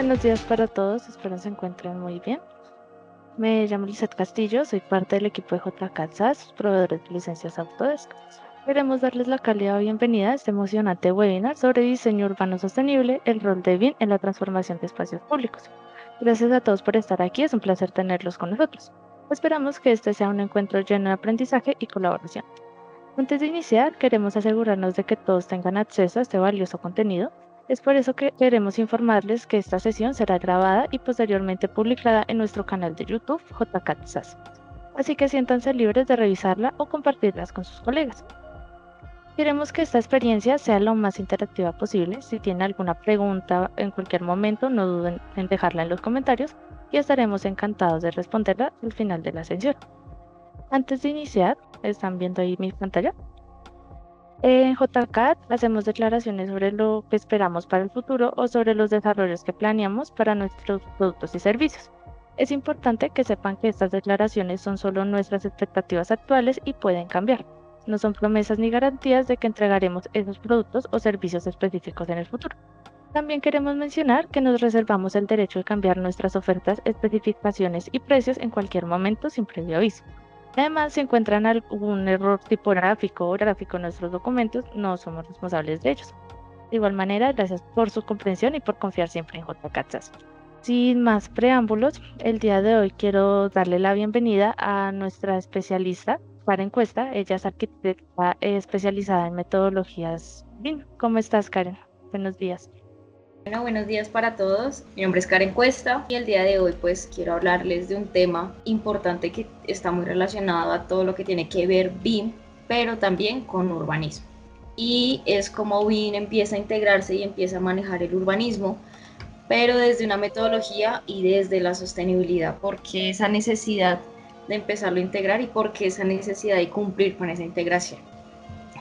Buenos días para todos, espero se encuentren muy bien. Me llamo Lizeth Castillo, soy parte del equipo de JCAT SAS, proveedores de licencias Autodesk. Queremos darles la cálida bienvenida a este emocionante webinar sobre diseño urbano sostenible, el rol de BIM en la transformación de espacios públicos. Gracias a todos por estar aquí, es un placer tenerlos con nosotros. Esperamos que este sea un encuentro lleno de aprendizaje y colaboración. Antes de iniciar, queremos asegurarnos de que todos tengan acceso a este valioso contenido. Es por eso que queremos informarles que esta sesión será grabada y posteriormente publicada en nuestro canal de YouTube JCAT SAS. Así que siéntanse libres de revisarla o compartirlas con sus colegas. Queremos que esta experiencia sea lo más interactiva posible. Si tienen alguna pregunta en cualquier momento, no duden en dejarla en los comentarios y estaremos encantados de responderla al final de la sesión. Antes de iniciar, están viendo ahí mi pantalla. En JCAT hacemos declaraciones sobre lo que esperamos para el futuro o sobre los desarrollos que planeamos para nuestros productos y servicios. Es importante que sepan que estas declaraciones son solo nuestras expectativas actuales y pueden cambiar. No son promesas ni garantías de que entregaremos esos productos o servicios específicos en el futuro. También queremos mencionar que nos reservamos el derecho de cambiar nuestras ofertas, especificaciones y precios en cualquier momento sin previo aviso. Además, si encuentran algún error tipográfico o gráfico en nuestros documentos, no somos responsables de ellos. De igual manera, gracias por su comprensión y por confiar siempre en JCAT SAS. Sin más preámbulos, el día de hoy quiero darle la bienvenida a nuestra especialista, Karen Cuesta. Ella es arquitecta especializada en metodologías BIM. ¿Cómo estás, Karen? Buenos días. Bueno, buenos días para todos. Mi nombre es Karen Cuesta y el día de hoy pues quiero hablarles de un tema importante que está muy relacionado a todo lo que tiene que ver BIM, pero también con urbanismo. Y es como BIM empieza a integrarse y empieza a manejar el urbanismo, pero desde una metodología y desde la sostenibilidad. ¿Por qué esa necesidad de empezarlo a integrar y por qué esa necesidad de cumplir con esa integración?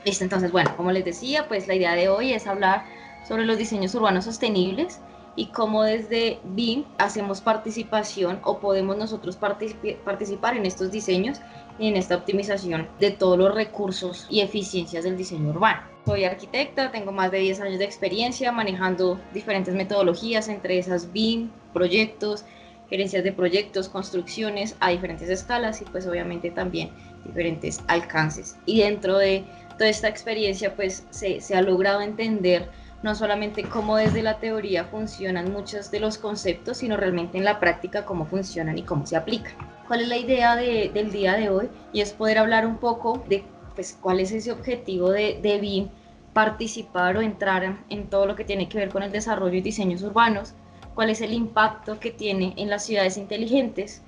Listo, entonces, bueno, como les decía, pues la idea de hoy es hablar sobre los diseños urbanos sostenibles y cómo desde BIM hacemos participación o podemos nosotros participar en estos diseños y en esta optimización de todos los recursos y eficiencias del diseño urbano. Soy arquitecta, tengo más de 10 años de experiencia manejando diferentes metodologías, entre esas BIM, proyectos, gerencias de proyectos, construcciones a diferentes escalas y pues obviamente también diferentes alcances. Y dentro de toda esta experiencia pues se ha logrado entender no solamente cómo desde la teoría funcionan muchos de los conceptos, sino realmente en la práctica cómo funcionan y cómo se aplican. ¿Cuál es la idea del día de hoy? Y es poder hablar un poco de pues, cuál es ese objetivo de BIM, participar o entrar en todo lo que tiene que ver con el desarrollo y diseños urbanos, cuál es el impacto que tiene en las ciudades inteligentes,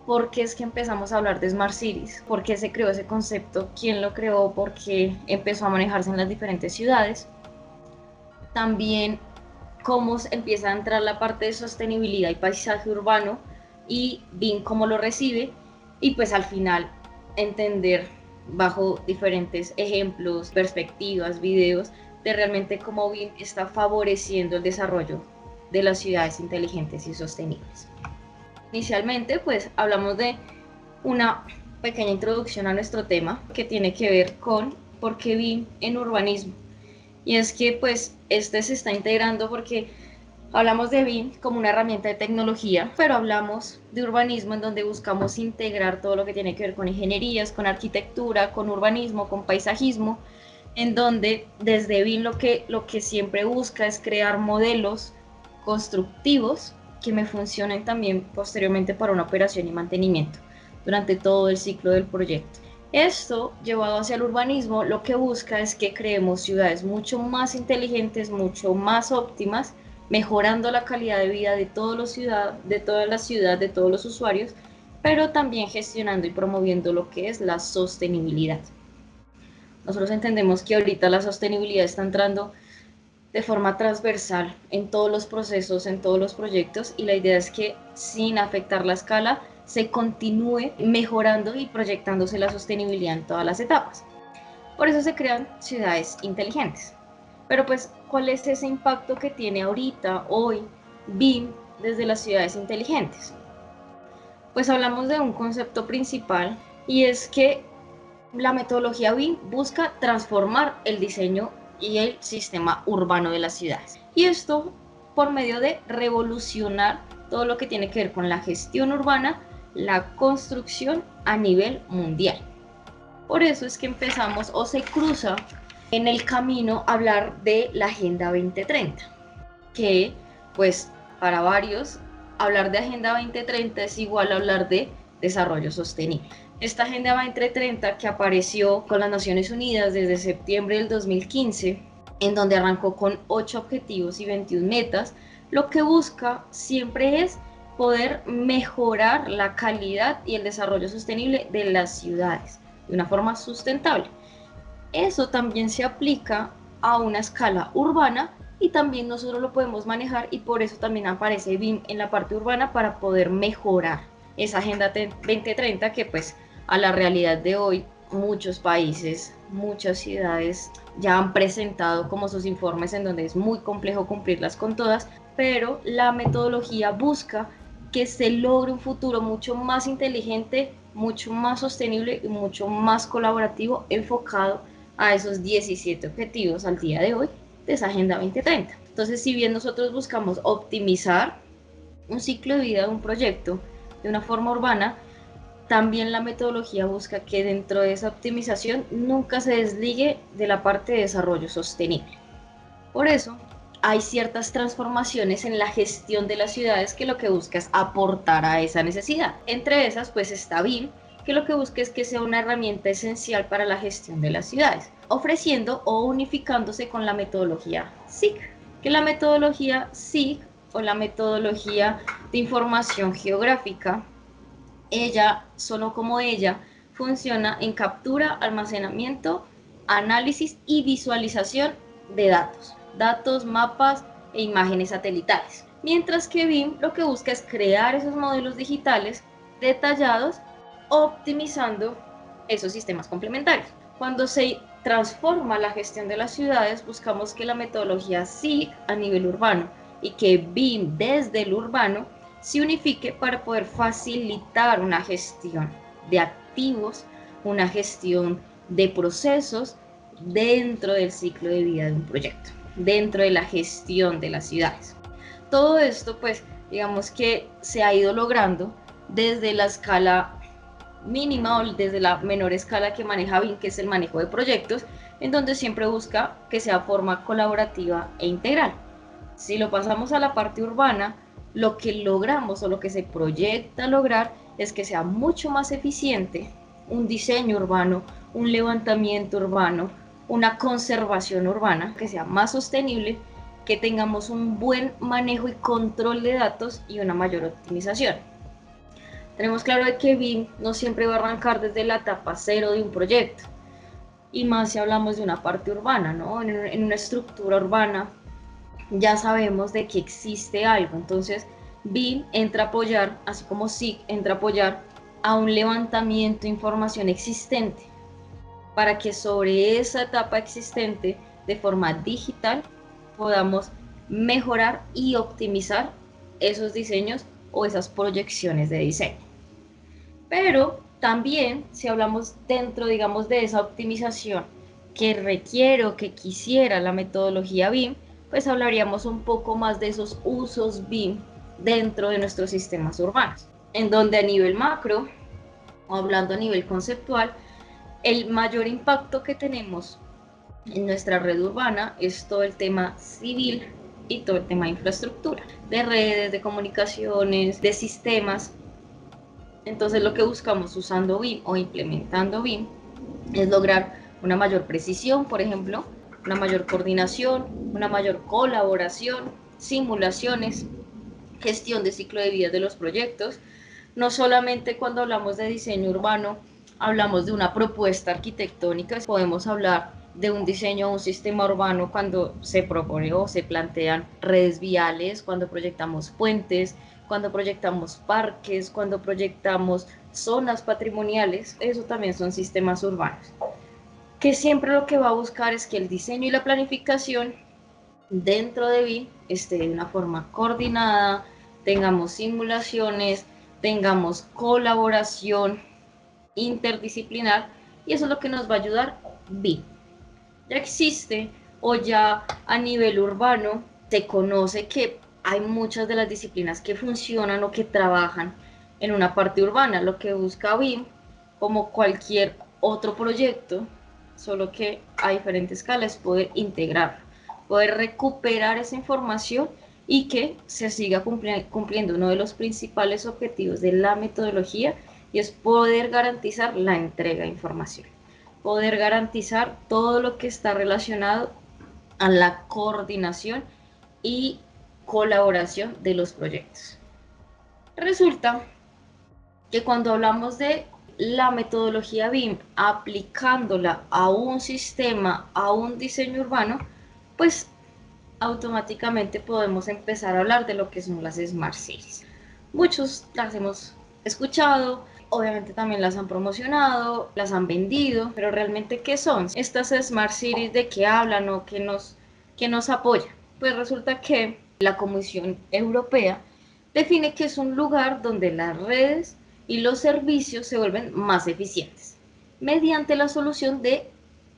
por qué es que empezamos a hablar de Smart Cities, por qué se creó ese concepto, quién lo creó, por qué empezó a manejarse en las diferentes ciudades. También cómo empieza a entrar la parte de sostenibilidad y paisaje urbano y BIM cómo lo recibe y pues al final entender bajo diferentes ejemplos, perspectivas, videos de realmente cómo BIM está favoreciendo el desarrollo de las ciudades inteligentes y sostenibles. Inicialmente pues hablamos de una pequeña introducción a nuestro tema que tiene que ver con por qué BIM en urbanismo. Y es que pues este se está integrando porque hablamos de BIM como una herramienta de tecnología, pero hablamos de urbanismo en donde buscamos integrar todo lo que tiene que ver con ingenierías, con arquitectura, con urbanismo, con paisajismo, en donde desde BIM lo que siempre busca es crear modelos constructivos que me funcionen también posteriormente para una operación y mantenimiento durante todo el ciclo del proyecto. Esto, llevado hacia el urbanismo, lo que busca es que creemos ciudades mucho más inteligentes, mucho más óptimas, mejorando la calidad de vida de, de toda la ciudad, de todos los usuarios, pero también gestionando y promoviendo lo que es la sostenibilidad. Nosotros entendemos que ahorita la sostenibilidad está entrando de forma transversal en todos los procesos, en todos los proyectos, y la idea es que sin afectar la escala se continúe mejorando y proyectándose la sostenibilidad en todas las etapas. Por eso se crean ciudades inteligentes. Pero pues, ¿cuál es ese impacto que tiene ahorita, hoy, BIM desde las ciudades inteligentes? Pues hablamos de un concepto principal y es que la metodología BIM busca transformar el diseño y el sistema urbano de las ciudades. Y esto por medio de revolucionar todo lo que tiene que ver con la gestión urbana, la construcción a nivel mundial. Por eso es que empezamos o se cruza en el camino hablar de la Agenda 2030, que pues para varios hablar de Agenda 2030 es igual a hablar de desarrollo sostenible. Esta Agenda 2030 que apareció con las Naciones Unidas desde septiembre del 2015, en donde arrancó con 8 objetivos y 21 metas, lo que busca siempre es poder mejorar la calidad y el desarrollo sostenible de las ciudades de una forma sustentable. Eso también se aplica a una escala urbana y también nosotros lo podemos manejar, y por eso también aparece BIM en la parte urbana para poder mejorar esa Agenda 2030 que pues a la realidad de hoy muchos países, muchas ciudades ya han presentado como sus informes en donde es muy complejo cumplirlas con todas, pero la metodología busca que se logre un futuro mucho más inteligente, mucho más sostenible y mucho más colaborativo, enfocado a esos 17 objetivos al día de hoy de esa Agenda 2030. Entonces, si bien nosotros buscamos optimizar un ciclo de vida de un proyecto de una forma urbana, también la metodología busca que dentro de esa optimización nunca se desligue de la parte de desarrollo sostenible. Por eso, hay ciertas transformaciones en la gestión de las ciudades que lo que busca es aportar a esa necesidad. Entre esas, pues está BIM, que lo que busca es que sea una herramienta esencial para la gestión de las ciudades, ofreciendo o unificándose con la metodología SIG, que la metodología SIG o la metodología de información geográfica, ella, solo como ella, funciona en captura, almacenamiento, análisis y visualización de datos, mapas e imágenes satelitales. Mientras que BIM lo que busca es crear esos modelos digitales detallados, optimizando esos sistemas complementarios. Cuando se transforma la gestión de las ciudades, buscamos que la metodología SIG a nivel urbano y que BIM desde el urbano se unifique para poder facilitar una gestión de activos, una gestión de procesos dentro del ciclo de vida de un proyecto, dentro de la gestión de las ciudades. Todo esto, pues, digamos que se ha ido logrando desde la escala mínima o desde la menor escala que maneja BIM, que es el manejo de proyectos, en donde siempre busca que sea forma colaborativa e integral. Si lo pasamos a la parte urbana, lo que logramos o lo que se proyecta lograr es que sea mucho más eficiente un diseño urbano, un levantamiento urbano, una conservación urbana, que sea más sostenible, que tengamos un buen manejo y control de datos y una mayor optimización. Tenemos claro de que BIM no siempre va a arrancar desde la etapa cero de un proyecto, y más si hablamos de una parte urbana, ¿no? En una estructura urbana ya sabemos de que existe algo, entonces BIM entra a apoyar, así como SIG entra a apoyar a un levantamiento de información existente, para que sobre esa etapa existente, de forma digital, podamos mejorar y optimizar esos diseños o esas proyecciones de diseño. Pero también, si hablamos dentro, digamos, de esa optimización que requiere o que quisiera la metodología BIM, pues hablaríamos un poco más de esos usos BIM dentro de nuestros sistemas urbanos, en donde a nivel macro, o hablando a nivel conceptual, el mayor impacto que tenemos en nuestra red urbana es todo el tema civil y todo el tema de infraestructura, de redes, de comunicaciones, de sistemas. Entonces lo que buscamos usando BIM o implementando BIM es lograr una mayor precisión, por ejemplo, una mayor coordinación, una mayor colaboración, simulaciones, gestión de ciclo de vida de los proyectos. No solamente cuando hablamos de diseño urbano, hablamos de una propuesta arquitectónica, podemos hablar de un diseño o un sistema urbano cuando se propone o se plantean redes viales, cuando proyectamos puentes, cuando proyectamos parques, cuando proyectamos zonas patrimoniales. Eso también son sistemas urbanos, que siempre lo que va a buscar es que el diseño y la planificación dentro de BIM esté de una forma coordinada, tengamos simulaciones, tengamos colaboración interdisciplinar, y eso es lo que nos va a ayudar BIM. Ya existe, o ya a nivel urbano se conoce que hay muchas de las disciplinas que funcionan o que trabajan en una parte urbana. Lo que busca BIM, como cualquier otro proyecto, solo que a diferente escala, es poder integrar, poder recuperar esa información y que se siga cumpliendo uno de los principales objetivos de la metodología, y es poder garantizar la entrega de información, poder garantizar todo lo que está relacionado a la coordinación y colaboración de los proyectos. Resulta que cuando hablamos de la metodología BIM aplicándola a un sistema, a un diseño urbano, pues automáticamente podemos empezar a hablar de lo que son las Smart Cities. Muchos las hemos escuchado, obviamente también las han promocionado, las han vendido, pero realmente ¿qué son estas Smart Cities? ¿De qué hablan o qué nos apoyan? Pues resulta que la Comisión Europea define que es un lugar donde las redes y los servicios se vuelven más eficientes mediante la solución de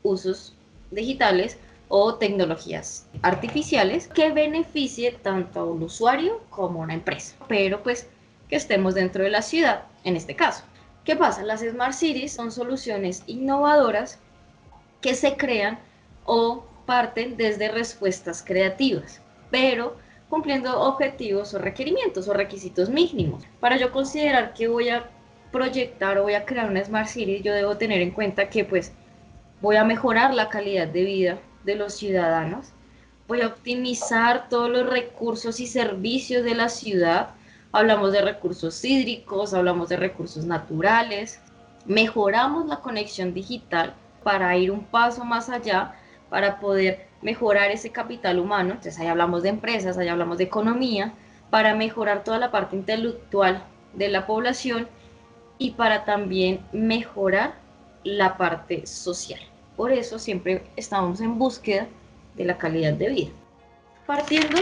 usos digitales o tecnologías artificiales que beneficie tanto a un usuario como a una empresa, pero pues que estemos dentro de la ciudad en este caso. ¿Qué pasa? Las Smart Cities son soluciones innovadoras que se crean o parten desde respuestas creativas, pero cumpliendo objetivos o requerimientos o requisitos mínimos. Para yo considerar que voy a proyectar o voy a crear una Smart City, yo debo tener en cuenta que pues voy a mejorar la calidad de vida de los ciudadanos, voy a optimizar todos los recursos y servicios de la ciudad. Hablamos de recursos hídricos, hablamos de recursos naturales, mejoramos la conexión digital para ir un paso más allá, para poder mejorar ese capital humano. Entonces ahí hablamos de empresas, ahí hablamos de economía, para mejorar toda la parte intelectual de la población y para también mejorar la parte social. Por eso siempre estamos en búsqueda de la calidad de vida. Partiendo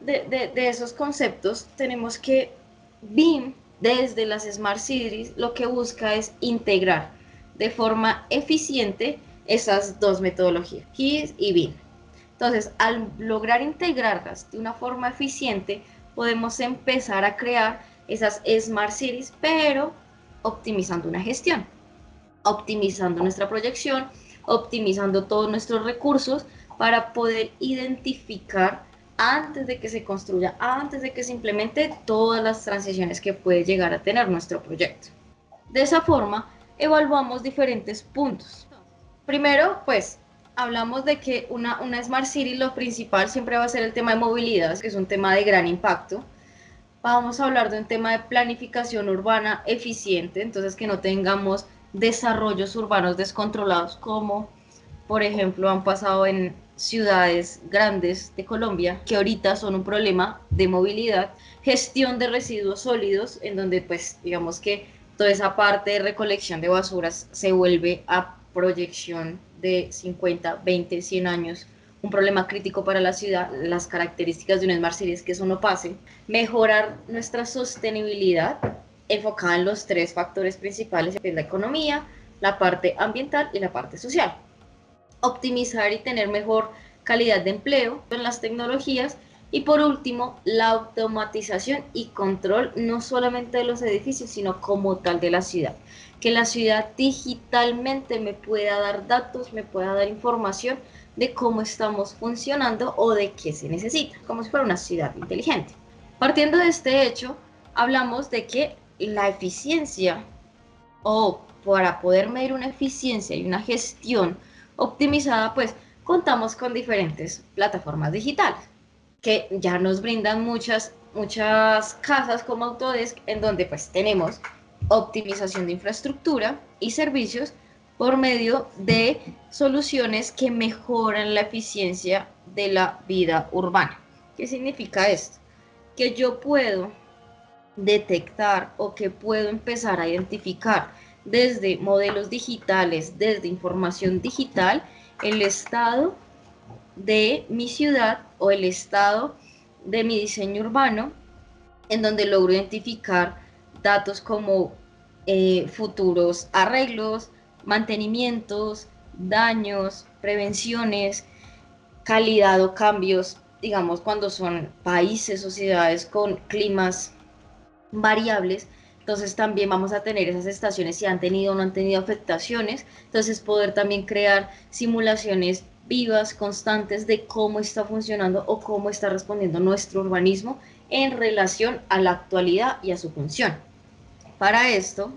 de esos conceptos, tenemos que BIM, desde las Smart Cities, lo que busca es integrar de forma eficiente esas dos metodologías, GIS y BIM. Entonces, al lograr integrarlas de una forma eficiente, podemos empezar a crear esas Smart Cities, pero optimizando una gestión, optimizando nuestra proyección, optimizando todos nuestros recursos para poder identificar antes de que se construya, antes de que se implemente, todas las transiciones que puede llegar a tener nuestro proyecto. De esa forma, evaluamos diferentes puntos. Primero, pues, hablamos de que una Smart City lo principal siempre va a ser el tema de movilidad, que es un tema de gran impacto. Vamos a hablar de un tema de planificación urbana eficiente, entonces que no tengamos desarrollos urbanos descontrolados como por ejemplo han pasado en ciudades grandes de Colombia que ahorita son un problema de movilidad, gestión de residuos sólidos en donde pues digamos que toda esa parte de recolección de basuras se vuelve a proyección de 50, 20, 100 años un problema crítico para la ciudad. Las características de una Smart City es que eso no pase. Mejorar nuestra sostenibilidad enfocada en los tres factores principales, que es la economía, la parte ambiental y la parte social. Optimizar y tener mejor calidad de empleo en las tecnologías. Y por último, la automatización y control no solamente de los edificios, sino como tal de la ciudad. Que la ciudad digitalmente me pueda dar datos, me pueda dar información de cómo estamos funcionando o de qué se necesita, como si fuera una ciudad inteligente. Partiendo de este hecho, hablamos de que la eficiencia, o para poder medir una eficiencia y una gestión optimizada, pues contamos con diferentes plataformas digitales que ya nos brindan muchas casas como Autodesk, en donde pues tenemos optimización de infraestructura y servicios por medio de soluciones que mejoran la eficiencia de la vida urbana. ¿Qué significa esto? Que yo puedo detectar o que puedo empezar a identificar desde modelos digitales, desde información digital, el estado de mi ciudad o el estado de mi diseño urbano, en donde logro identificar datos como futuros arreglos, mantenimientos, daños, prevenciones, calidad o cambios digamos, cuando son países o ciudades con climas variables, entonces también vamos a tener esas estaciones si han tenido o no han tenido afectaciones, entonces poder también crear simulaciones vivas, constantes de cómo está funcionando o cómo está respondiendo nuestro urbanismo en relación a la actualidad y a su función. Para esto,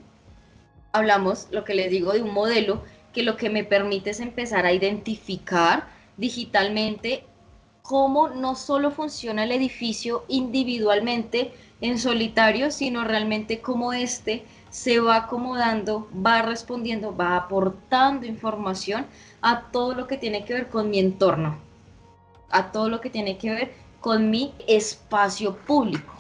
hablamos, lo que les digo, de un modelo que lo que me permite es empezar a identificar digitalmente cómo no solo funciona el edificio individualmente en solitario, sino realmente cómo este se va acomodando, va respondiendo, va aportando información a todo lo que tiene que ver con mi entorno, a todo lo que tiene que ver con mi espacio público.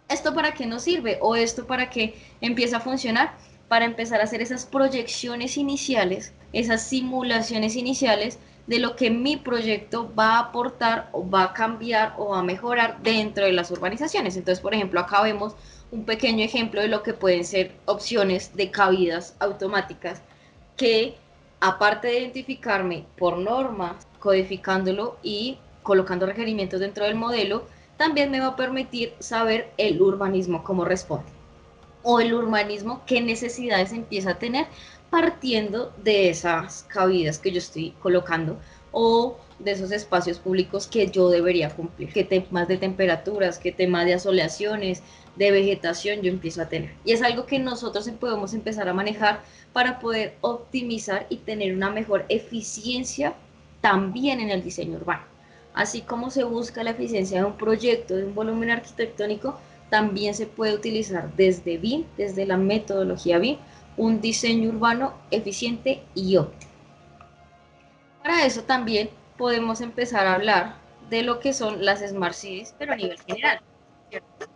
¿Esto para qué nos sirve? ¿O esto para qué empieza a funcionar? Para empezar a hacer esas proyecciones iniciales, esas simulaciones iniciales de lo que mi proyecto va a aportar o va a cambiar o va a mejorar dentro de las urbanizaciones. Entonces, por ejemplo, acá vemos un pequeño ejemplo de lo que pueden ser opciones de cabidas automáticas que, aparte de identificarme por normas, codificándolo y colocando requerimientos dentro del modelo, también me va a permitir saber el urbanismo cómo responde o el urbanismo qué necesidades empieza a tener partiendo de esas cabidas que yo estoy colocando o de esos espacios públicos que yo debería cumplir, qué temas de temperaturas, qué temas de asoleaciones, de vegetación yo empiezo a tener. Y es algo que nosotros podemos empezar a manejar para poder optimizar y tener una mejor eficiencia también en el diseño urbano. Así como se busca la eficiencia de un proyecto, de un volumen arquitectónico, también se puede utilizar desde BIM, desde la metodología BIM, un diseño urbano eficiente y óptimo. Para eso también podemos empezar a hablar de lo que son las Smart Cities, pero a nivel general, ¿cierto?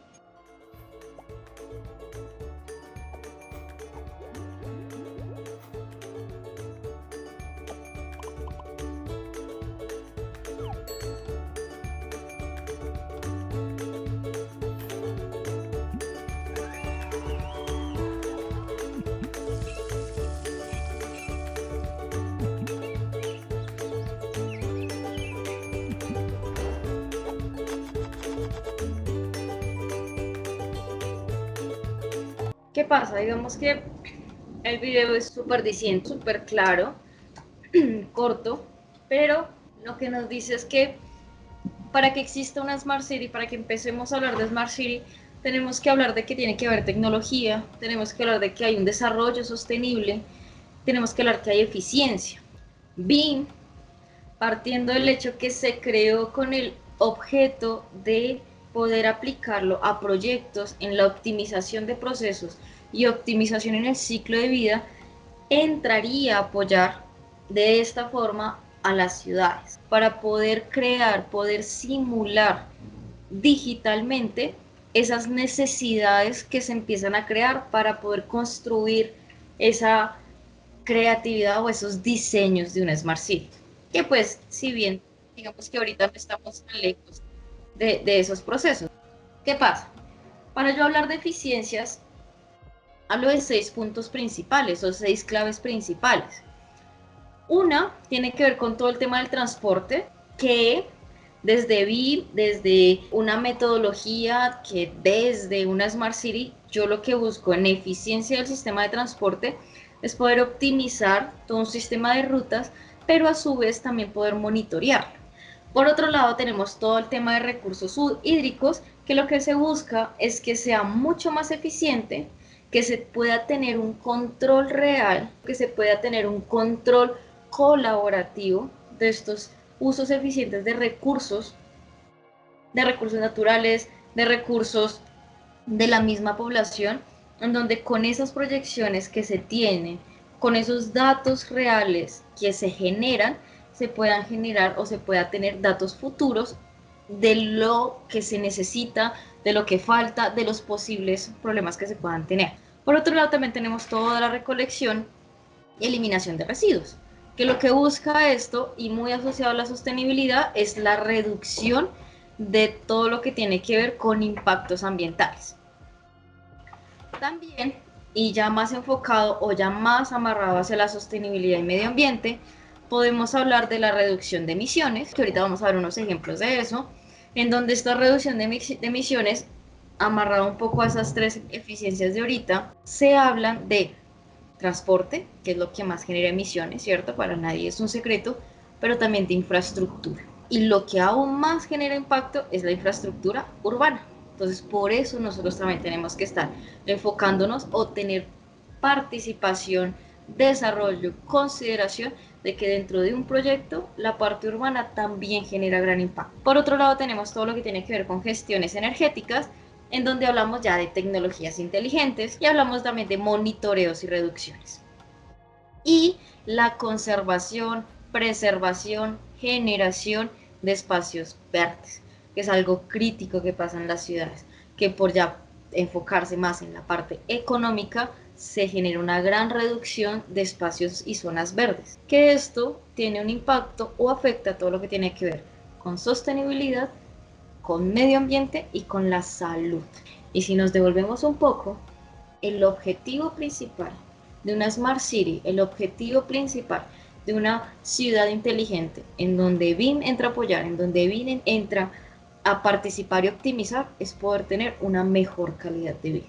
¿Qué pasa? Digamos que el video es súper diciendo, súper claro, corto, pero lo que nos dice es que para que exista una Smart City, para que empecemos a hablar de Smart City, tenemos que hablar de que tiene que haber tecnología, tenemos que hablar de que hay un desarrollo sostenible, tenemos que hablar que hay eficiencia. BIM, partiendo del hecho que se creó con el objeto de poder aplicarlo a proyectos en la optimización de procesos y optimización en el ciclo de vida, entraría a apoyar de esta forma a las ciudades para poder crear, poder simular digitalmente esas necesidades que se empiezan a crear para poder construir esa creatividad o esos diseños de una Smart City. Que pues, si bien digamos que ahorita no estamos tan lejos de esos procesos. ¿Qué pasa? Para yo hablar de eficiencias, hablo de 6 puntos principales o 6 claves principales. Una tiene que ver con todo el tema del transporte, que desde BIM, desde una metodología, que desde una Smart City, yo lo que busco en eficiencia del sistema de transporte es poder optimizar todo un sistema de rutas, pero a su vez también poder monitorearlo. Por otro lado, tenemos todo el tema de recursos hídricos, que lo que se busca es que sea mucho más eficiente, que se pueda tener un control real, que se pueda tener un control colaborativo de estos usos eficientes de recursos naturales, de recursos de la misma población, en donde con esas proyecciones que se tienen, con esos datos reales que se generan, se puedan generar o se pueda tener datos futuros de lo que se necesita, de lo que falta, de los posibles problemas que se puedan tener. Por otro lado, también tenemos toda la recolección y eliminación de residuos, que lo que busca esto, y muy asociado a la sostenibilidad, es la reducción de todo lo que tiene que ver con impactos ambientales. También, y ya más enfocado o ya más amarrado hacia la sostenibilidad y medio ambiente, podemos hablar de la reducción de emisiones, que ahorita vamos a ver unos ejemplos de eso, en donde esta reducción de emisiones, amarrado un poco a esas tres eficiencias de ahorita, se hablan de transporte, que es lo que más genera emisiones, ¿cierto? Para nadie es un secreto, pero también de infraestructura. Y lo que aún más genera impacto es la infraestructura urbana. Entonces, por eso nosotros también tenemos que estar enfocándonos o tener participación, desarrollo, consideración de que dentro de un proyecto la parte urbana también genera gran impacto. Por otro lado, tenemos todo lo que tiene que ver con gestiones energéticas, en donde hablamos ya de tecnologías inteligentes y hablamos también de monitoreos y reducciones. Y la conservación, preservación, generación de espacios verdes, que es algo crítico que pasa en las ciudades, que por ya enfocarse más en la parte económica, se genera una gran reducción de espacios y zonas verdes, que esto tiene un impacto o afecta todo lo que tiene que ver con sostenibilidad, con medio ambiente y con la salud. Y si nos devolvemos un poco, el objetivo principal de una Smart City, el objetivo principal de una ciudad inteligente, en donde BIM entra a apoyar, en donde BIM entra a participar y optimizar, es poder tener una mejor calidad de vida.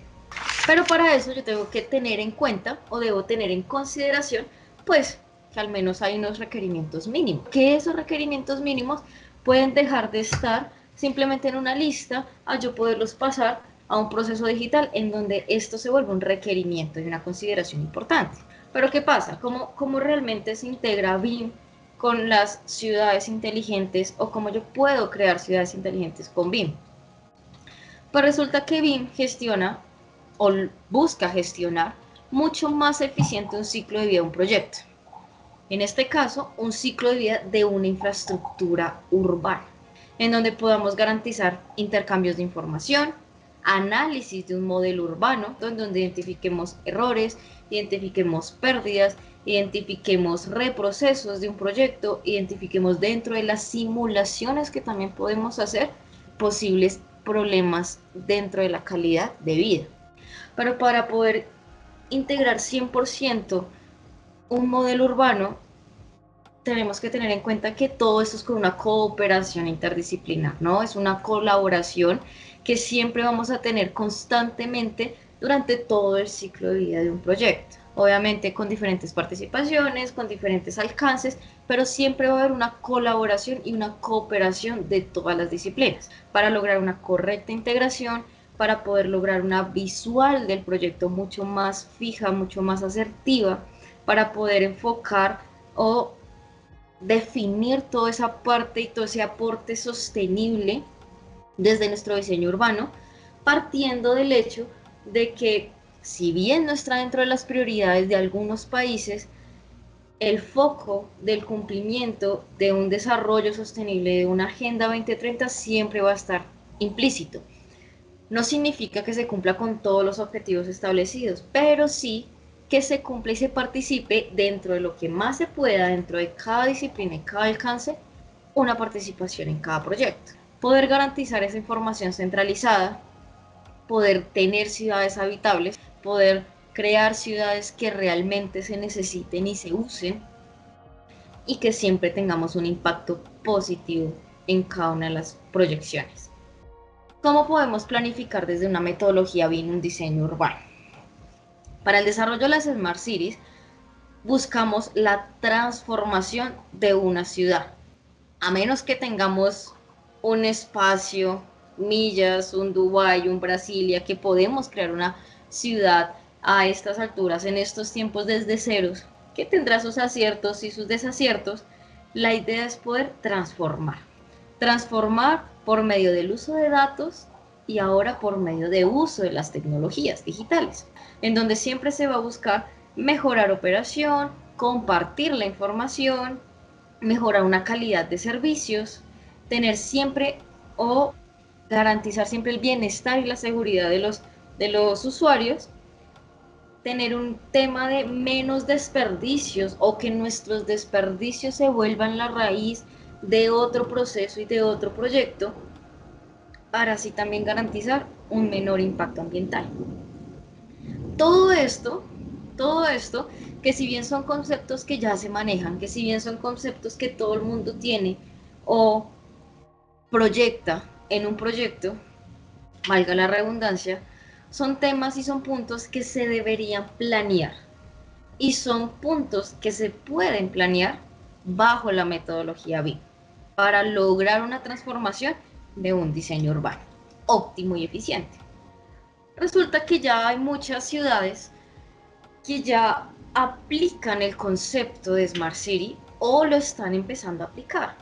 Pero para eso yo tengo que tener en cuenta o debo tener en consideración, pues, que al menos hay unos requerimientos mínimos, que esos requerimientos mínimos pueden dejar de estar simplemente en una lista a yo poderlos pasar a un proceso digital en donde esto se vuelve un requerimiento y una consideración importante. Pero ¿qué pasa? ¿Cómo realmente se integra BIM con las ciudades inteligentes o cómo yo puedo crear ciudades inteligentes con BIM? Pues resulta que BIM gestiona o busca gestionar mucho más eficiente un ciclo de vida de un proyecto. En este caso, un ciclo de vida de una infraestructura urbana, en donde podamos garantizar intercambios de información, análisis de un modelo urbano, donde identifiquemos errores, identifiquemos pérdidas, identifiquemos reprocesos de un proyecto, identifiquemos dentro de las simulaciones que también podemos hacer posibles problemas dentro de la calidad de vida. Pero para poder integrar 100% un modelo urbano, tenemos que tener en cuenta que todo esto es con una cooperación interdisciplinar, ¿no? Es una colaboración que siempre vamos a tener constantemente durante todo el ciclo de vida de un proyecto. Obviamente con diferentes participaciones, con diferentes alcances, pero siempre va a haber una colaboración y una cooperación de todas las disciplinas para lograr una correcta integración, para poder lograr una visual del proyecto mucho más fija, mucho más asertiva, para poder enfocar o definir toda esa parte y todo ese aporte sostenible desde nuestro diseño urbano, partiendo del hecho de que si bien no está dentro de las prioridades de algunos países, el foco del cumplimiento de un desarrollo sostenible de una Agenda 2030 siempre va a estar implícito. No significa que se cumpla con todos los objetivos establecidos, pero sí que se cumpla y se participe dentro de lo que más se pueda, dentro de cada disciplina y cada alcance, una participación en cada proyecto. Poder garantizar esa información centralizada, poder tener ciudades habitables, poder crear ciudades que realmente se necesiten y se usen y que siempre tengamos un impacto positivo en cada una de las proyecciones. ¿Cómo podemos planificar desde una metodología BIM un diseño urbano? Para el desarrollo de las Smart Cities, buscamos la transformación de una ciudad. A menos que tengamos un espacio, millas, un Dubái, un Brasilia, que podemos crear una ciudad a estas alturas, en estos tiempos desde ceros, que tendrá sus aciertos y sus desaciertos, la idea es poder transformar. Transformar por medio del uso de datos y ahora por medio de uso de las tecnologías digitales, en donde siempre se va a buscar mejorar operación, compartir la información, mejorar una calidad de servicios, tener siempre o garantizar siempre el bienestar y la seguridad de los usuarios, tener un tema de menos desperdicios o que nuestros desperdicios se vuelvan la raíz de otro proceso y de otro proyecto, para así también garantizar un menor impacto ambiental. Todo esto Todo esto, que si bien son conceptos que ya se manejan, que si bien son conceptos que todo el mundo tiene o proyecta en un proyecto, valga la redundancia, son temas y son puntos que se deberían planear. Y son puntos que se pueden planear bajo la metodología BIM para lograr una transformación de un diseño urbano óptimo y eficiente. Resulta que ya hay muchas ciudades que ya aplican el concepto de Smart City o lo están empezando a aplicar.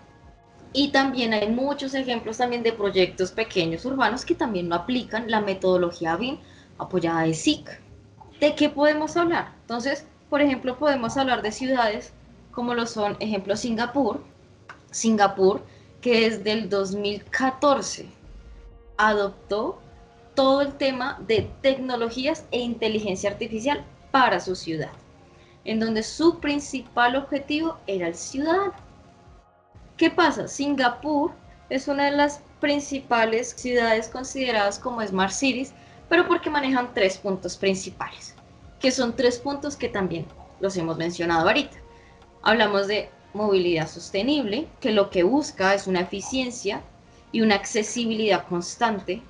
Y también hay muchos ejemplos también de proyectos pequeños urbanos que también lo aplican la metodología BIM apoyada de SIC. ¿De qué podemos hablar? Entonces, por ejemplo, podemos hablar de ciudades como lo son, ejemplo, Singapur, que desde el 2014 adoptó todo el tema de tecnologías e inteligencia artificial para su ciudad, en donde su principal objetivo era el ciudadano. ¿Qué pasa? Singapur es una de las principales ciudades consideradas como Smart Cities, pero porque manejan tres puntos principales, que son tres puntos que también los hemos mencionado ahorita. Hablamos de movilidad sostenible, que lo que busca es una eficiencia y una accesibilidad constante.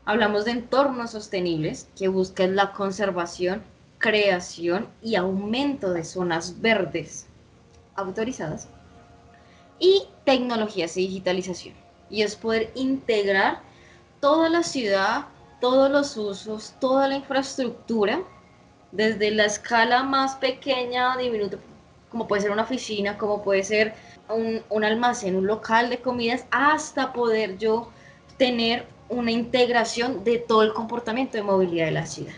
Hablamos de entornos sostenibles, que buscan la conservación, creación y aumento de zonas verdes autorizadas. Y tecnologías y digitalización. Y es poder integrar toda la ciudad, todos los usos, toda la infraestructura, desde la escala más pequeña, diminuta, como puede ser una oficina, como puede ser un almacén, un local de comidas, hasta poder yo tener una integración de todo el comportamiento de movilidad de la ciudad.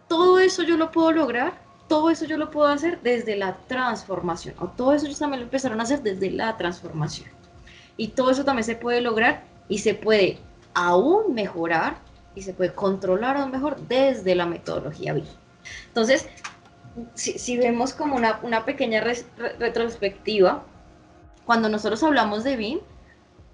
Todo eso yo lo puedo lograr, todo eso yo lo puedo hacer desde la transformación, o todo eso ellos también lo empezaron a hacer desde la transformación. Y todo eso también se puede lograr y se puede aún mejorar y se puede controlar aún mejor desde la metodología BIM. Entonces, si vemos como una pequeña retrospectiva, cuando nosotros hablamos de BIM,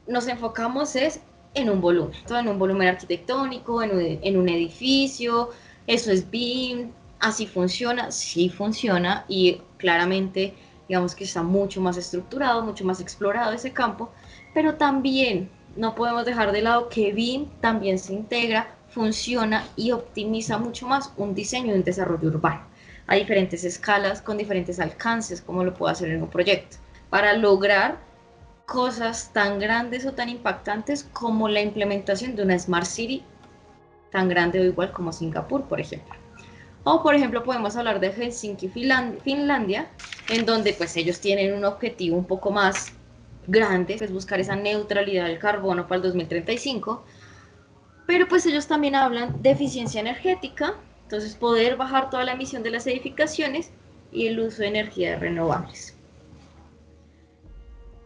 nos enfocamos es en un volumen arquitectónico, en un edificio, eso es BIM, así funciona, sí funciona y claramente digamos que está mucho más estructurado, mucho más explorado ese campo, pero también no podemos dejar de lado que BIM también se integra, funciona y optimiza mucho más un diseño y un desarrollo urbano a diferentes escalas, con diferentes alcances, como lo puedo hacer en un proyecto, para lograr cosas tan grandes o tan impactantes como la implementación de una Smart City tan grande o igual como Singapur, por ejemplo. O por ejemplo podemos hablar de Helsinki, Finlandia, en donde pues ellos tienen un objetivo un poco más grande, que es buscar esa neutralidad del carbono para el 2035, pero pues ellos también hablan de eficiencia energética, entonces poder bajar toda la emisión de las edificaciones y el uso de energías renovables.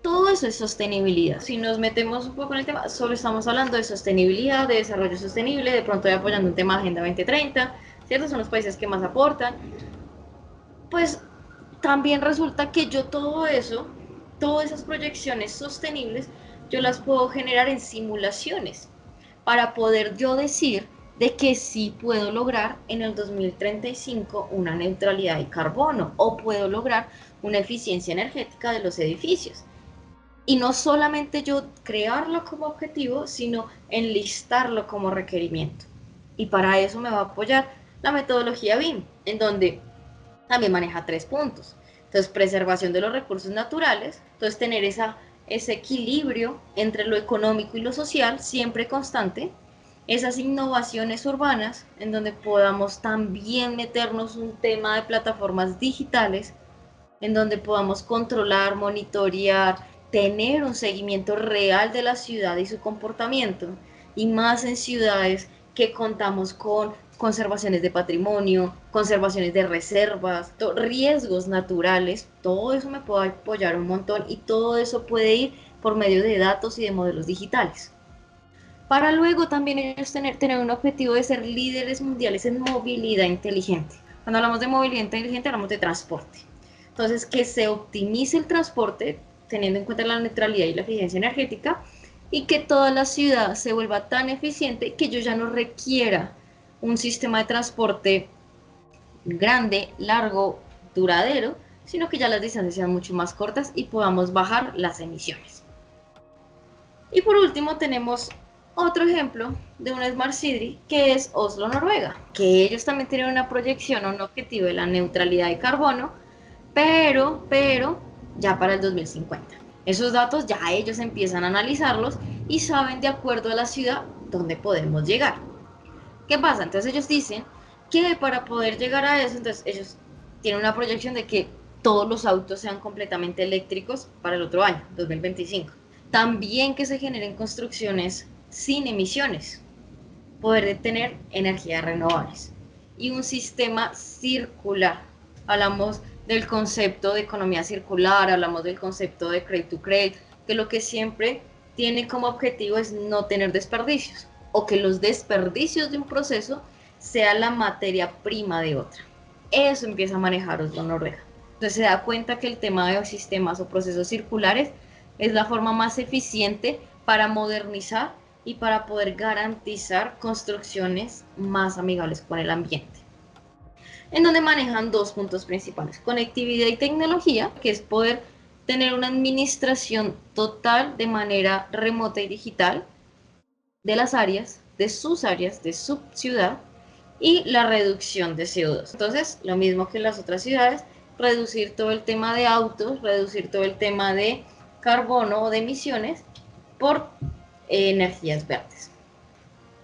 Todo eso es sostenibilidad. Si nos metemos un poco en el tema, solo estamos hablando de sostenibilidad, de desarrollo sostenible, de pronto apoyando un tema de Agenda 2030, ¿cierto? Son los países que más aportan. Pues también resulta que yo todo eso, todas esas proyecciones sostenibles, yo las puedo generar en simulaciones para poder yo decir de que sí puedo lograr en el 2035 una neutralidad de carbono o puedo lograr una eficiencia energética de los edificios. Y no solamente yo crearlo como objetivo, sino enlistarlo como requerimiento. Y para eso me va a apoyar la metodología BIM, en donde también maneja tres puntos. Entonces, preservación de los recursos naturales, entonces tener ese equilibrio entre lo económico y lo social, siempre constante, esas innovaciones urbanas, en donde podamos también meternos un tema de plataformas digitales, en donde podamos controlar, monitorear, tener un seguimiento real de la ciudad y su comportamiento, y más en ciudades que contamos con conservaciones de patrimonio, conservaciones de reservas, riesgos naturales, todo eso me puede apoyar un montón y todo eso puede ir por medio de datos y de modelos digitales. Para luego también ellos tener un objetivo de ser líderes mundiales en movilidad inteligente. Cuando hablamos de movilidad inteligente hablamos de transporte. Entonces, que se optimice el transporte teniendo en cuenta la neutralidad y la eficiencia energética y que toda la ciudad se vuelva tan eficiente que yo ya no requiera un sistema de transporte grande, largo, duradero, sino que ya las distancias sean mucho más cortas y podamos bajar las emisiones. Y por último tenemos otro ejemplo de una Smart City que es Oslo, Noruega, que ellos también tienen una proyección o un objetivo de la neutralidad de carbono, pero ya para el 2050. Esos datos ya ellos empiezan a analizarlos y saben de acuerdo a la ciudad dónde podemos llegar. ¿Qué pasa? Entonces ellos dicen que para poder llegar a eso, entonces ellos tienen una proyección de que todos los autos sean completamente eléctricos para el otro año, 2025. También que se generen construcciones sin emisiones, poder tener energías renovables y un sistema circular. Hablamos del concepto de economía circular, hablamos del concepto de credit to credit, que lo que siempre tiene como objetivo es no tener desperdicios o que los desperdicios de un proceso sea la materia prima de otra. Eso empieza a manejar Oslo, Noruega. Entonces se da cuenta que el tema de sistemas o procesos circulares es la forma más eficiente para modernizar y para poder garantizar construcciones más amigables con el ambiente. En donde manejan dos puntos principales: conectividad y tecnología, que es poder tener una administración total de manera remota y digital de las áreas, de su ciudad, y la reducción de CO2. Entonces, lo mismo que en las otras ciudades, reducir todo el tema de autos, reducir todo el tema de carbono o de emisiones por energías verdes.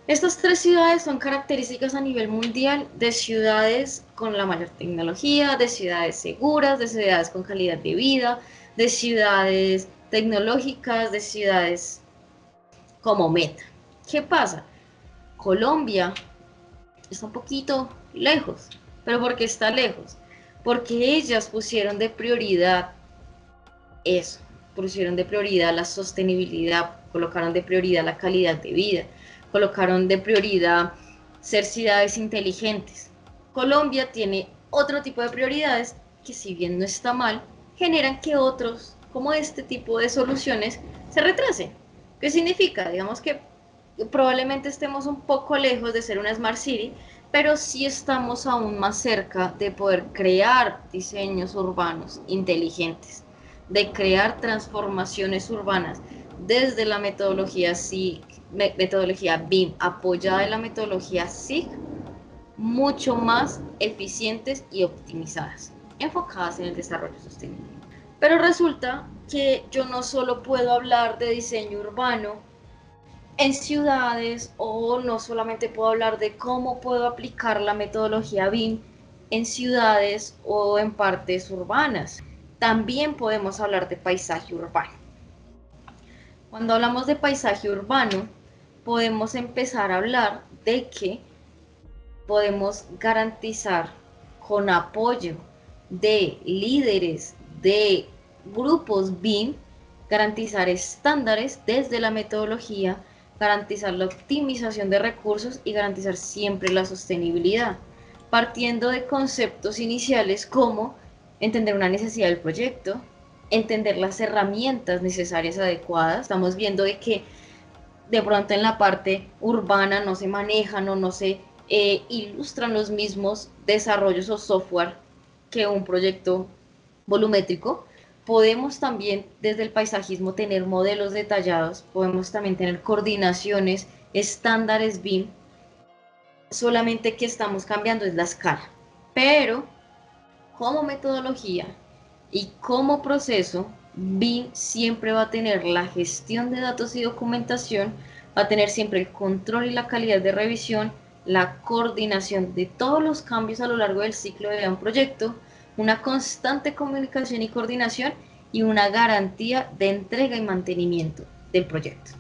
Estas tres ciudades son características a nivel mundial de ciudades con la mayor tecnología, de ciudades seguras, de ciudades con calidad de vida, de ciudades tecnológicas, de ciudades como meta. ¿Qué pasa? Colombia está un poquito lejos, pero ¿por qué está lejos? Porque ellas pusieron de prioridad eso, pusieron de prioridad la sostenibilidad, colocaron de prioridad la calidad de vida, colocaron de prioridad ser ciudades inteligentes. Colombia tiene otro tipo de prioridades que, si bien no está mal, generan que otros, como este tipo de soluciones, se retrasen. ¿Qué significa? Digamos que probablemente estemos un poco lejos de ser una Smart City, pero sí estamos aún más cerca de poder crear diseños urbanos inteligentes, de crear transformaciones urbanas desde la metodología BIM, apoyada en la metodología SIG, mucho más eficientes y optimizadas, enfocadas en el desarrollo sostenible. Pero resulta que yo no solo puedo hablar de diseño urbano en ciudades, o no solamente puedo hablar de cómo puedo aplicar la metodología BIM en ciudades o en partes urbanas. También podemos hablar de paisaje urbano. Cuando hablamos de paisaje urbano, podemos empezar a hablar de que podemos garantizar, con apoyo de líderes de grupos BIM, garantizar estándares desde la metodología, garantizar la optimización de recursos y garantizar siempre la sostenibilidad, partiendo de conceptos iniciales como entender una necesidad del proyecto, entender las herramientas necesarias adecuadas. Estamos viendo de que de pronto en la parte urbana no se manejan o no se ilustran los mismos desarrollos o software que un proyecto volumétrico. Podemos también desde el paisajismo tener modelos detallados, podemos también tener coordinaciones, estándares BIM, solamente que estamos cambiando es la escala. Pero como metodología y como proceso, BIM siempre va a tener la gestión de datos y documentación, va a tener siempre el control y la calidad de revisión, la coordinación de todos los cambios a lo largo del ciclo de un proyecto, una constante comunicación y coordinación y una garantía de entrega y mantenimiento del proyecto.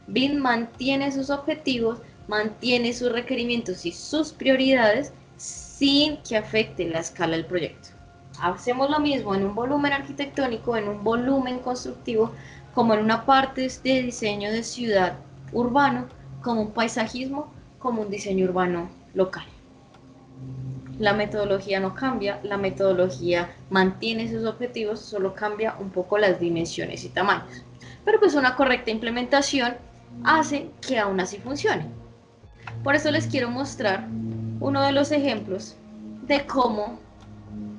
BIM mantiene sus objetivos, mantiene sus requerimientos y sus prioridades sin que afecte la escala del proyecto. Hacemos lo mismo en un volumen arquitectónico, en un volumen constructivo, como en una parte de diseño de ciudad urbano, como un paisajismo, como un diseño urbano local. La metodología no cambia, la metodología mantiene sus objetivos, solo cambia un poco las dimensiones y tamaños. Pero pues una correcta implementación hace que aún así funcione. Por eso les quiero mostrar uno de los ejemplos de cómo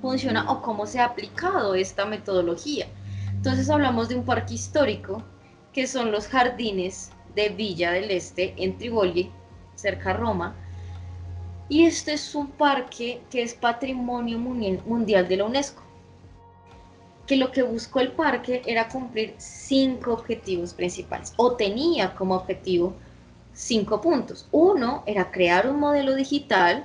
funciona o cómo se ha aplicado esta metodología. Entonces hablamos de un parque histórico, que son los jardines de Villa del Este en Tivoli, cerca a Roma, y este es un parque que es Patrimonio Mundial de la UNESCO, que lo que buscó el parque era cumplir 5 objetivos principales, o tenía como objetivo 5 puntos. Uno era crear un modelo digital.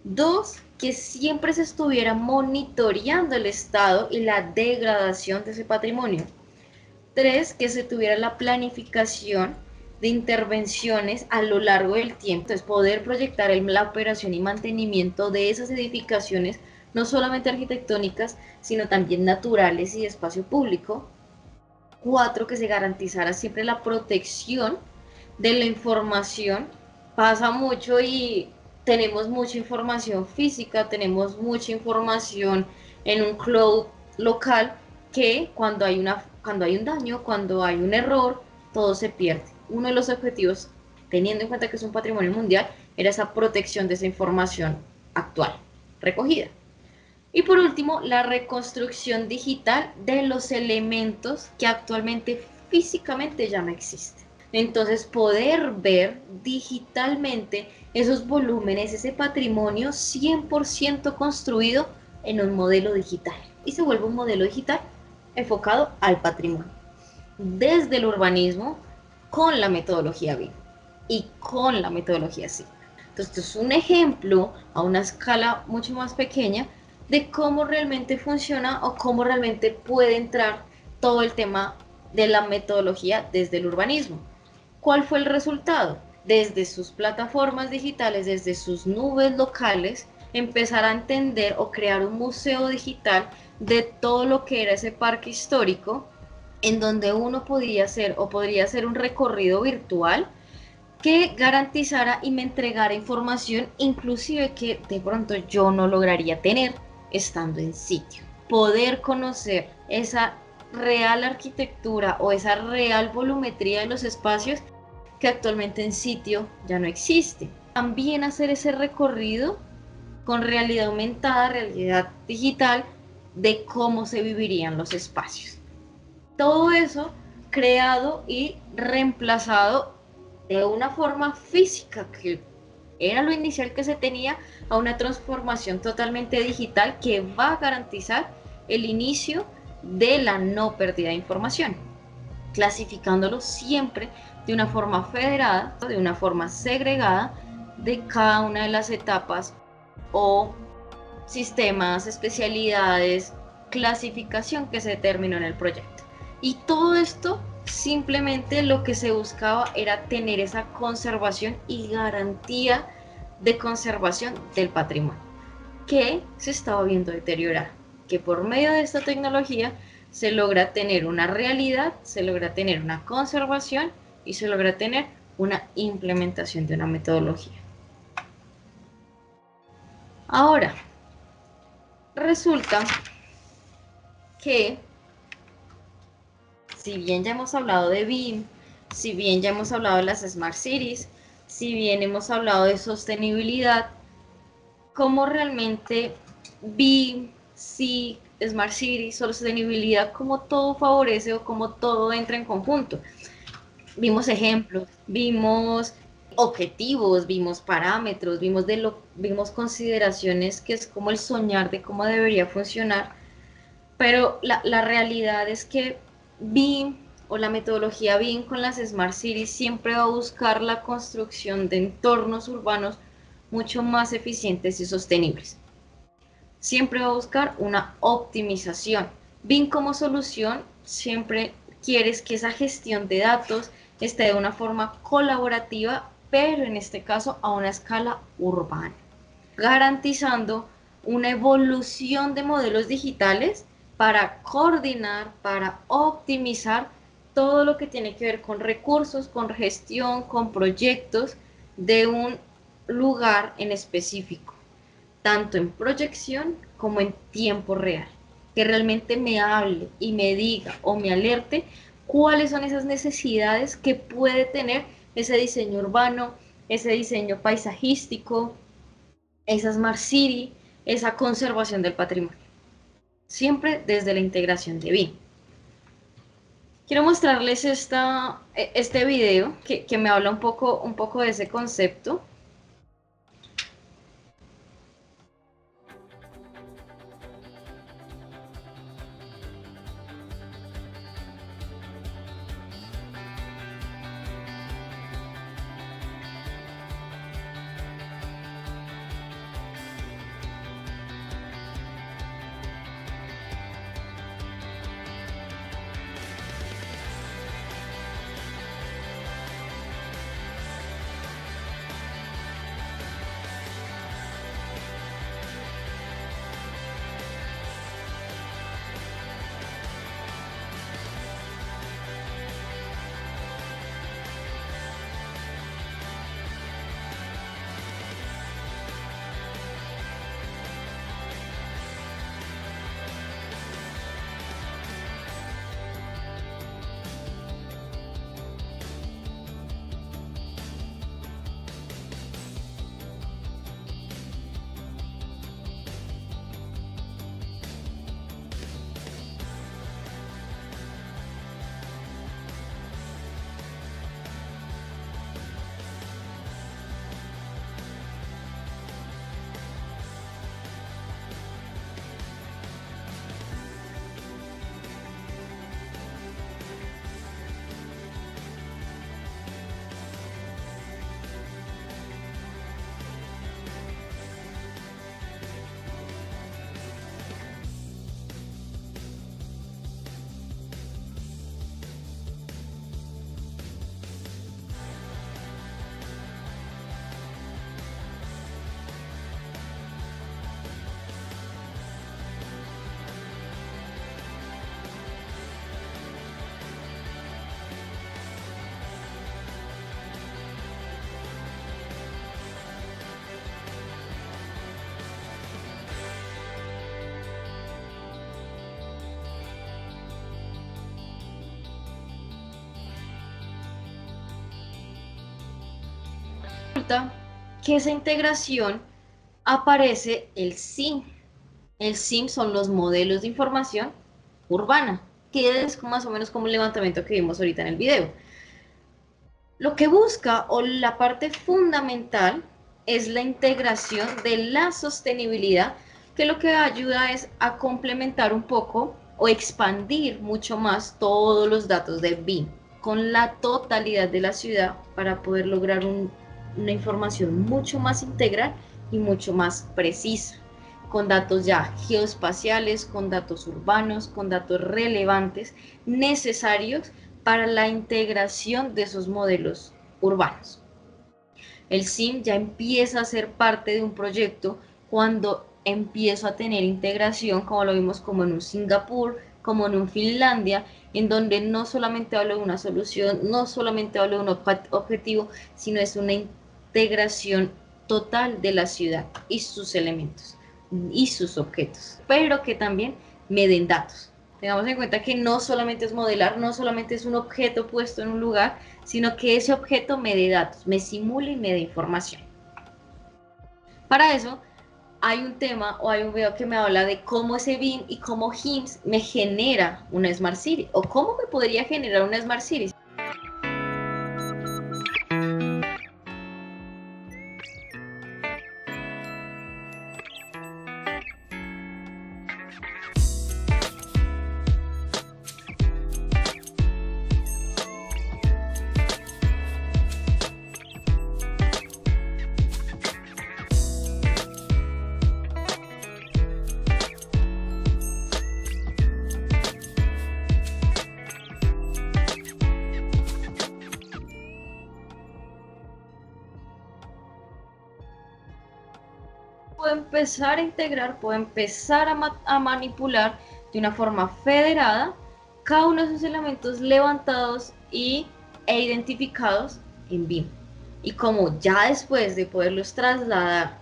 2, que siempre se estuviera monitoreando el estado y la degradación de ese patrimonio. 3, que se tuviera la planificación de intervenciones a lo largo del tiempo, entonces poder proyectar la operación y mantenimiento de esas edificaciones, no solamente arquitectónicas, sino también naturales y de espacio público. 4, que se garantizara siempre la protección de la información. Pasa mucho y tenemos mucha información física, tenemos mucha información en un cloud local, que cuando hay un daño, cuando hay un error, todo se pierde. Uno de los objetivos, teniendo en cuenta que es un patrimonio mundial, era esa protección de esa información actual, recogida. Y por último, la reconstrucción digital de los elementos que actualmente físicamente ya no existen. Entonces, poder ver digitalmente esos volúmenes, ese patrimonio 100% construido en un modelo digital. Y se vuelve un modelo digital enfocado al patrimonio. Desde el urbanismo, con la metodología BIM y con la metodología SIG. Entonces, esto es un ejemplo a una escala mucho más pequeña de cómo realmente funciona o cómo realmente puede entrar todo el tema de la metodología desde el urbanismo. ¿Cuál fue el resultado? Desde sus plataformas digitales, desde sus nubes locales, empezar a entender o crear un museo digital de todo lo que era ese parque histórico, en donde uno podía hacer o podría hacer un recorrido virtual que garantizara y me entregara información, inclusive que de pronto yo no lograría tener estando en sitio. Poder conocer esa real arquitectura o esa real volumetría de los espacios que actualmente en sitio ya no existe. También hacer ese recorrido con realidad aumentada, realidad digital, de cómo se vivirían los espacios. Todo eso creado y reemplazado de una forma física que era lo inicial que se tenía, a una transformación totalmente digital que va a garantizar el inicio de la no pérdida de información, clasificándolo siempre de una forma federada, de una forma segregada de cada una de las etapas o sistemas, especialidades, clasificación que se determinó en el proyecto. Y todo esto simplemente lo que se buscaba era tener esa conservación y garantía de conservación del patrimonio, que se estaba viendo deteriorar, que por medio de esta tecnología se logra tener una realidad, se logra tener una conservación y se logra tener una implementación de una metodología. Ahora, resulta que si bien ya hemos hablado de BIM, si bien ya hemos hablado de las Smart Cities, si bien hemos hablado de sostenibilidad, cómo realmente BIM, SIG, Smart Cities, sostenibilidad, cómo todo favorece o cómo todo entra en conjunto. Vimos ejemplos, vimos objetivos, vimos parámetros, vimos consideraciones que es como el soñar de cómo debería funcionar, pero la realidad es que BIM o la metodología BIM con las Smart Cities siempre va a buscar la construcción de entornos urbanos mucho más eficientes y sostenibles. Siempre va a buscar una optimización. BIM como solución siempre quieres que esa gestión de datos esté de una forma colaborativa, pero en este caso a una escala urbana, garantizando una evolución de modelos digitales para coordinar, para optimizar todo lo que tiene que ver con recursos, con gestión, con proyectos de un lugar en específico, tanto en proyección como en tiempo real, que realmente me hable y me diga o me alerte cuáles son esas necesidades que puede tener ese diseño urbano, ese diseño paisajístico, esa Smart City, esa conservación del patrimonio, siempre desde la integración de BIM. Quiero mostrarles este video que me habla un poco de ese concepto. Resulta que esa integración aparece el SIM. El SIM son los modelos de información urbana, que es más o menos como el levantamiento que vimos ahorita en el video. Lo que busca, o la parte fundamental, es la integración de la sostenibilidad, que lo que ayuda es a complementar un poco o expandir mucho más todos los datos de BIM con la totalidad de la ciudad para poder lograr una información mucho más integral y mucho más precisa, con datos ya geoespaciales, con datos urbanos, con datos relevantes necesarios para la integración de esos modelos urbanos. El SIM ya empieza a ser parte de un proyecto cuando empiezo a tener integración, como lo vimos como en un Singapur, como en un Finlandia, en donde no solamente hablo de una solución, no solamente hablo de un objetivo, sino es una integración total de la ciudad y sus elementos y sus objetos, pero que también me den datos. Tengamos en cuenta que no solamente es modelar, no solamente es un objeto puesto en un lugar, sino que ese objeto me dé datos, me simule y me dé información. Para eso hay un tema o hay un video que me habla de cómo ese BIM y cómo HIMSS me genera una Smart City, o cómo me podría generar una Smart City. Puedo empezar a integrar, puedo empezar a manipular de una forma federada cada uno de esos elementos levantados e identificados en BIM. Y como ya después de poderlos trasladar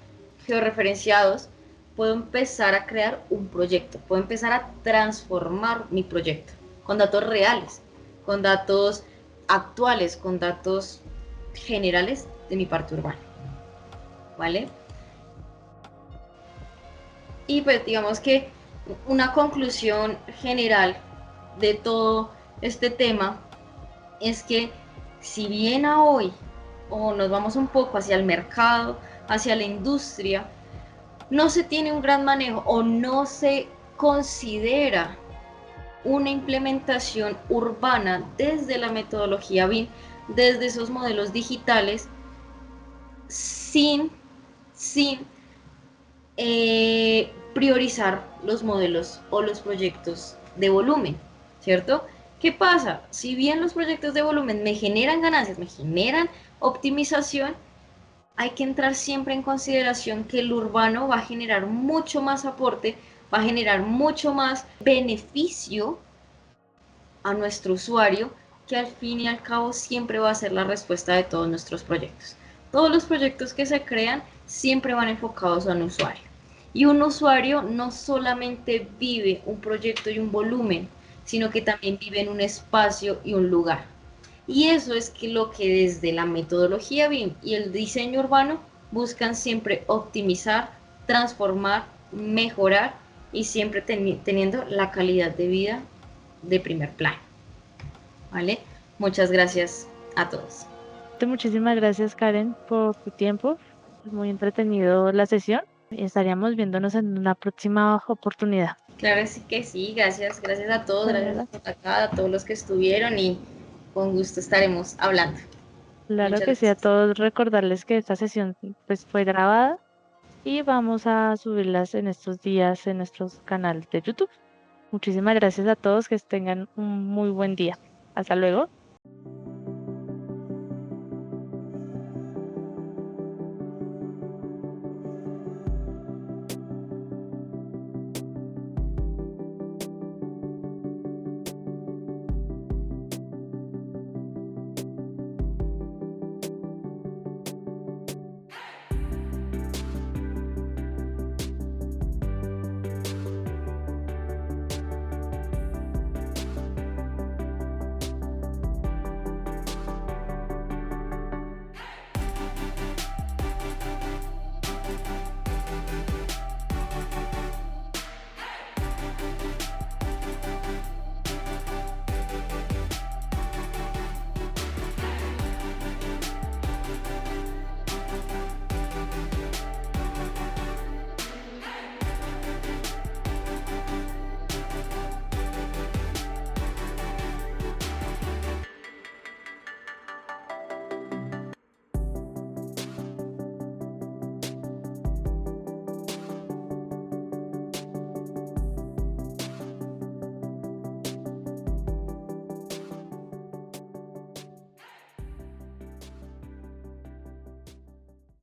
georreferenciados, puedo empezar a crear un proyecto, puedo empezar a transformar mi proyecto con datos reales, con datos actuales, con datos generales de mi parte urbana. ¿Vale? Y pues digamos que una conclusión general de todo este tema es que si bien a hoy o nos vamos un poco hacia el mercado, hacia la industria, no se tiene un gran manejo o no se considera una implementación urbana desde la metodología BIM, desde esos modelos digitales, sin, sin priorizar los modelos o los proyectos de volumen, ¿cierto? ¿Qué pasa? Si bien los proyectos de volumen me generan ganancias, me generan optimización, hay que entrar siempre en consideración que el urbano va a generar mucho más aporte, va a generar mucho más beneficio a nuestro usuario, que al fin y al cabo siempre va a ser la respuesta de todos nuestros proyectos. Todos los proyectos que se crean siempre van enfocados a un usuario. Y un usuario no solamente vive un proyecto y un volumen, sino que también vive en un espacio y un lugar. Y eso es que lo que desde la metodología BIM y el diseño urbano buscan siempre optimizar, transformar, mejorar y siempre teniendo la calidad de vida de primer plano. ¿Vale? Muchas gracias a todos. Muchísimas gracias, Karen, por tu tiempo. Es muy entretenido la sesión y estaríamos viéndonos en una próxima oportunidad. Claro sí que sí, gracias, gracias a todos, gracias Claro, por acá, a todos los que estuvieron y con gusto estaremos hablando. claro Muchas que sí, a gracias. todos recordarles que esta sesión pues fue grabada y vamos a subirlas en estos días en nuestros canales de YouTube. Muchísimas gracias a todos, que tengan un muy buen día. Hasta luego.